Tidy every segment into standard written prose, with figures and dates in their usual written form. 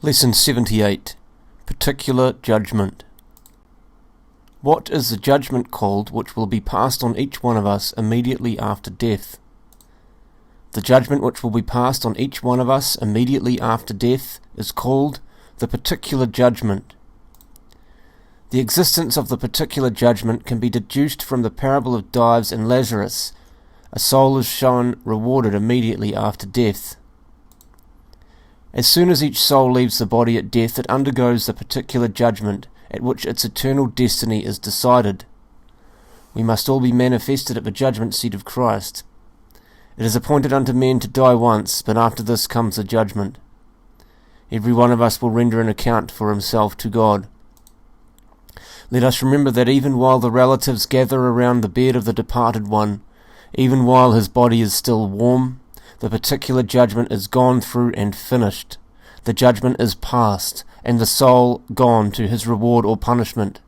Lesson 78. Particular Judgment. What is the judgment called which will be passed on each one of us immediately after death? The judgment which will be passed on each one of us immediately after death is called the particular judgment. The existence of the particular judgment can be deduced from the parable of Dives and Lazarus. A soul is shown rewarded immediately after death. As soon as each soul leaves the body at death, it undergoes the particular judgment, at which its eternal destiny is decided. We must all be manifested at the judgment seat of Christ. It is appointed unto men to die once, but after this comes the judgment. Every one of us will render an account for himself to God. Let us remember that even while the relatives gather around the bed of the departed one, even while his body is still warm, the particular judgment is gone through and finished. The judgment is past, and the soul gone to his reward or punishment.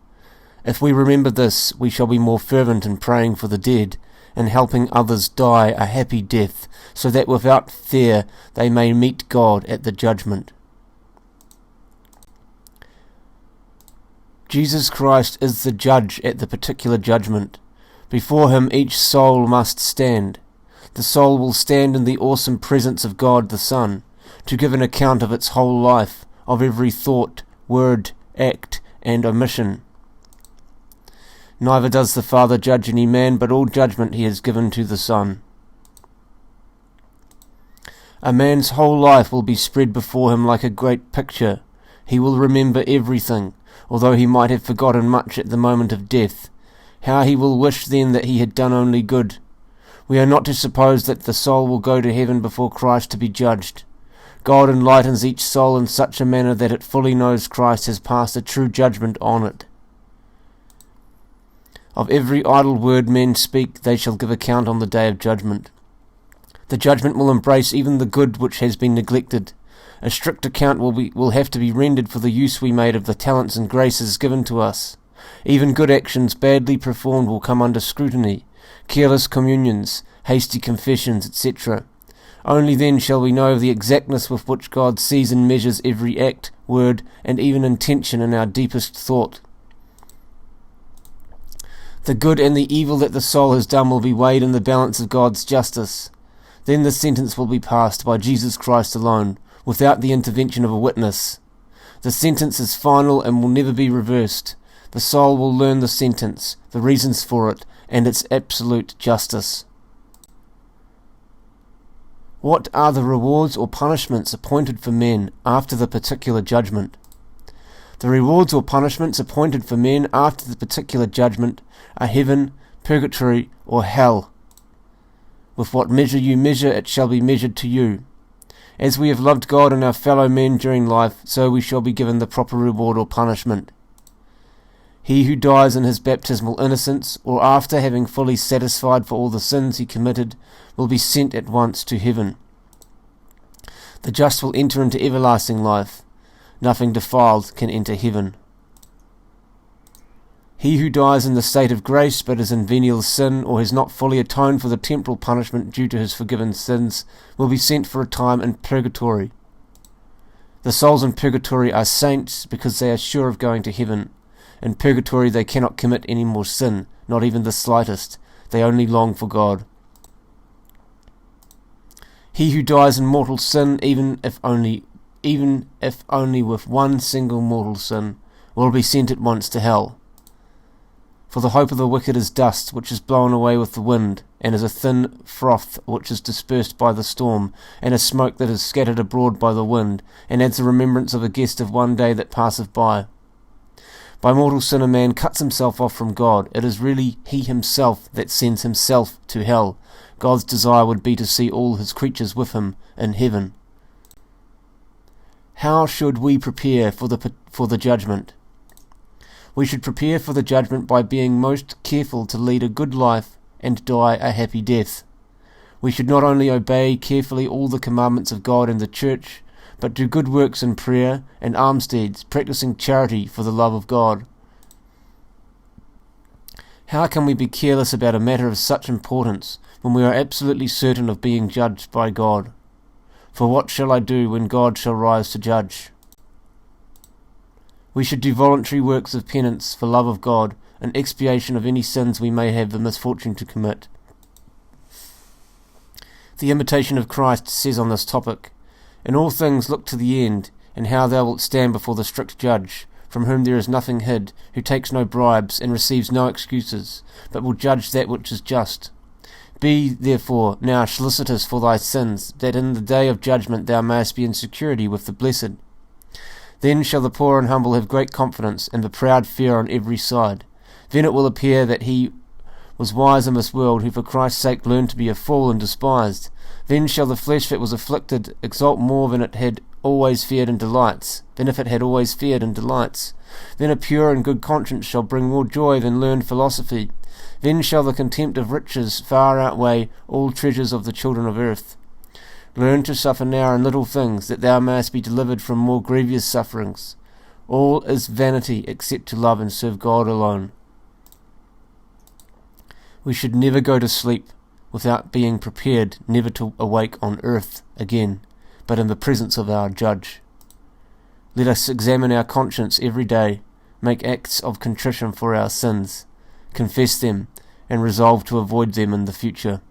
If we remember this, we shall be more fervent in praying for the dead, and helping others die a happy death, so that without fear they may meet God at the judgment. Jesus Christ is the judge at the particular judgment. Before him each soul must stand. The soul will stand in the awesome presence of God the Son, to give an account of its whole life, of every thought, word, act, and omission. Neither does the Father judge any man, but all judgment he has given to the Son. A man's whole life will be spread before him like a great picture. He will remember everything, although he might have forgotten much at the moment of death. How he will wish then that he had done only good. We are not to suppose that the soul will go to heaven before Christ to be judged. God enlightens each soul in such a manner that it fully knows Christ has passed a true judgment on it. Of every idle word men speak, they shall give account on the day of judgment. The judgment will embrace even the good which has been neglected. A strict account will have to be rendered for the use we made of the talents and graces given to us. Even good actions badly performed will come under scrutiny. Careless communions, hasty confessions, etc. Only then shall we know the exactness with which God sees and measures every act, word, and even intention in our deepest thought. The good and the evil that the soul has done will be weighed in the balance of God's justice. Then the sentence will be passed by Jesus Christ alone, without the intervention of a witness. The sentence is final and will never be reversed. The soul will learn the sentence, the reasons for it, and its absolute justice. What are the rewards or punishments appointed for men after the particular judgment? The rewards or punishments appointed for men after the particular judgment are heaven, purgatory, or hell. With what measure you measure, it shall be measured to you. As we have loved God and our fellow men during life, so we shall be given the proper reward or punishment. He who dies in his baptismal innocence, or after having fully satisfied for all the sins he committed, will be sent at once to heaven. The just will enter into everlasting life. Nothing defiled can enter heaven. He who dies in the state of grace but is in venial sin, or has not fully atoned for the temporal punishment due to his forgiven sins, will be sent for a time in purgatory. The souls in purgatory are saints because they are sure of going to heaven. In purgatory they cannot commit any more sin, not even the slightest. They only long for God. He who dies in mortal sin, even if only with one single mortal sin, will be sent at once to hell. For the hope of the wicked is dust, which is blown away with the wind, and is a thin froth which is dispersed by the storm, and a smoke that is scattered abroad by the wind, and adds the remembrance of a guest of one day that passeth by. By mortal sin a man cuts himself off from God. It is really he himself that sends himself to hell. God's desire would be to see all his creatures with him in heaven. How should we prepare for the judgment? We should prepare for the judgment by being most careful to lead a good life and die a happy death. We should not only obey carefully all the commandments of God and the Church, but do good works in prayer and alms deeds, practicing charity for the love of God. How can we be careless about a matter of such importance when we are absolutely certain of being judged by God? For what shall I do when God shall rise to judge? We should do voluntary works of penance for love of God, and expiation of any sins we may have the misfortune to commit. The Imitation of Christ says on this topic, "In all things look to the end, and how thou wilt stand before the strict judge, from whom there is nothing hid, who takes no bribes, and receives no excuses, but will judge that which is just. Be, therefore, now solicitous for thy sins, that in the day of judgment thou mayest be in security with the blessed. Then shall the poor and humble have great confidence, and the proud fear on every side. Then it will appear that he was wise in this world, who for Christ's sake learned to be a fool and despised. Then shall the flesh that was afflicted exult more than it had always feared and delights, than if it had always feared and delights. Then a pure and good conscience shall bring more joy than learned philosophy. Then shall the contempt of riches far outweigh all treasures of the children of earth. Learn to suffer now in little things, that thou mayest be delivered from more grievous sufferings. All is vanity except to love and serve God alone." We should never go to sleep without being prepared never to awake on earth again, but in the presence of our Judge. Let us examine our conscience every day, make acts of contrition for our sins, confess them, and resolve to avoid them in the future.